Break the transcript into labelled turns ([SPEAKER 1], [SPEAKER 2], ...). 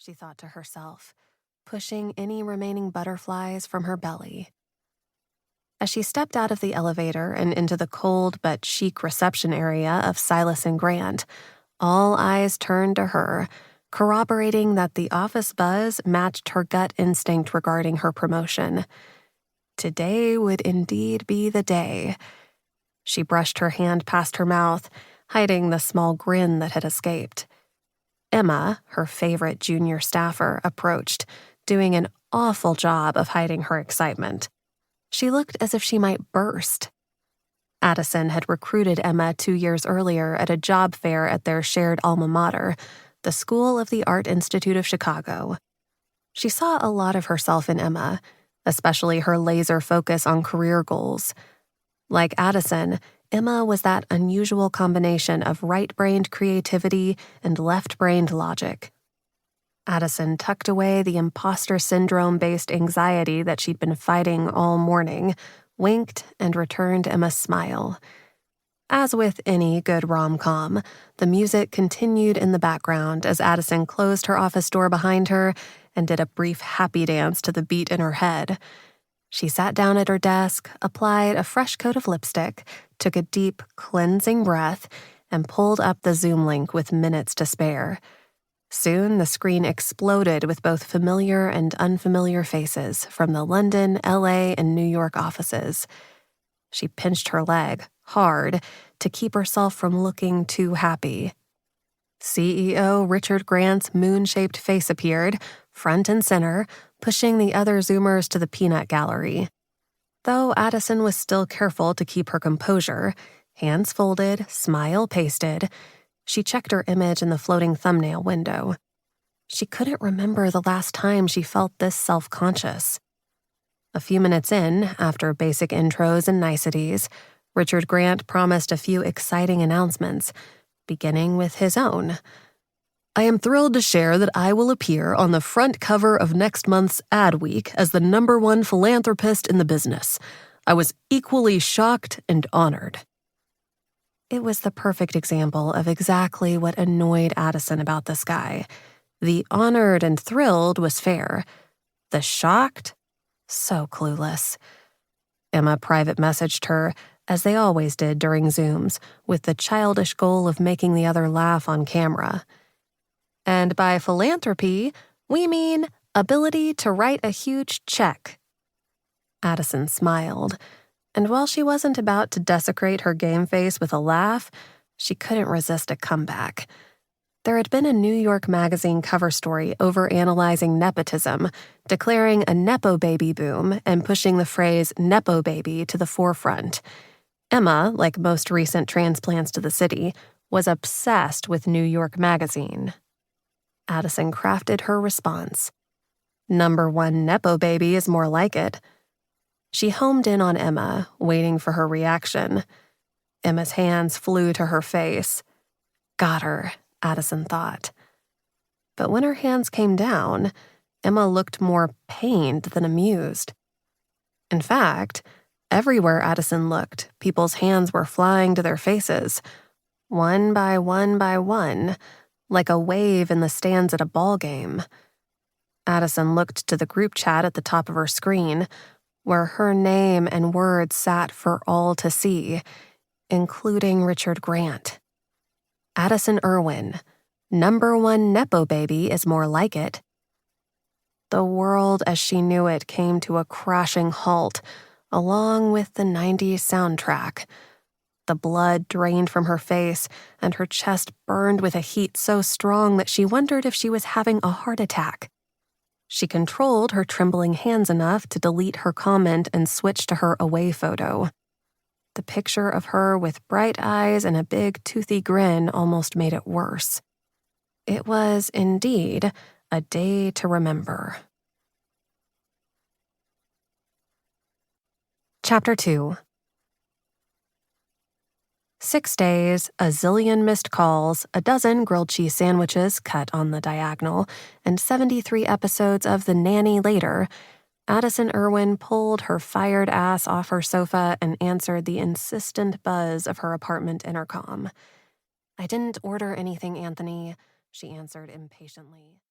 [SPEAKER 1] she thought to herself, pushing any remaining butterflies from her belly. As she stepped out of the elevator and into the cold but chic reception area of Silas and Grant, all eyes turned to her, corroborating that the office buzz matched her gut instinct regarding her promotion. Today would indeed be the day. She brushed her hand past her mouth, hiding the small grin that had escaped. Emma, her favorite junior staffer, approached, doing an awful job of hiding her excitement. She looked as if she might burst. Addison had recruited Emma 2 years earlier at a job fair at their shared alma mater, the School of the Art Institute of Chicago. She saw a lot of herself in Emma, especially her laser focus on career goals. Like Addison, Emma was that unusual combination of right-brained creativity and left-brained logic. Addison tucked away the imposter syndrome-based anxiety that she'd been fighting all morning, winked, and returned Emma's smile. As with any good rom-com, the music continued in the background as Addison closed her office door behind her and did a brief happy dance to the beat in her head. She sat down at her desk, applied a fresh coat of lipstick, took a deep, cleansing breath, and pulled up the Zoom link with minutes to spare. Soon, the screen exploded with both familiar and unfamiliar faces from the London, LA, and New York offices. She pinched her leg, hard, to keep herself from looking too happy. CEO Richard Grant's moon-shaped face appeared, front and center, pushing the other Zoomers to the peanut gallery. Though Addison was still careful to keep her composure, hands folded, smile pasted, she checked her image in the floating thumbnail window. She couldn't remember the last time she felt this self-conscious. A few minutes in, after basic intros and niceties, Richard Grant promised a few exciting announcements, beginning with his own. I am thrilled to share that I will appear on the front cover of next month's Ad Week as the #1 philanthropist in the business. I was equally shocked and honored. It was the perfect example of exactly what annoyed Addison about this guy. The honored and thrilled was fair. The shocked? So clueless. Emma private messaged her, as they always did during Zooms, with the childish goal of making the other laugh on camera. And by philanthropy, we mean ability to write a huge check. Addison smiled, and while she wasn't about to desecrate her game face with a laugh, she couldn't resist a comeback. There had been a New York Magazine cover story overanalyzing nepotism, declaring a Nepo baby boom and pushing the phrase Nepo baby to the forefront. Emma, like most recent transplants to the city, was obsessed with New York Magazine. Addison crafted her response. #1 Nepo baby is more like it. She homed in on Emma, waiting for her reaction. Emma's hands flew to her face. Got her, Addison thought. But when her hands came down, Emma looked more pained than amused. In fact, everywhere Addison looked, people's hands were flying to their faces, one by one, like a wave in the stands at a ball game. Addison looked to the group chat at the top of her screen, where her name and words sat for all to see, including Richard Grant. Addison Irwin, #1 Nepo baby is more like it. The world as she knew it came to a crashing halt, along with the 90s soundtrack. The blood drained from her face, and her chest burned with a heat so strong that she wondered if she was having a heart attack. She controlled her trembling hands enough to delete her comment and switch to her away photo. The picture of her with bright eyes and a big toothy grin almost made it worse. It was, indeed, a day to remember. Chapter 2. 6 days, a zillion missed calls, a dozen grilled cheese sandwiches cut on the diagonal, and 73 episodes of The Nanny later, Addison Irwin pulled her fired ass off her sofa and answered the insistent buzz of her apartment intercom. I didn't order anything, Anthony, she answered impatiently.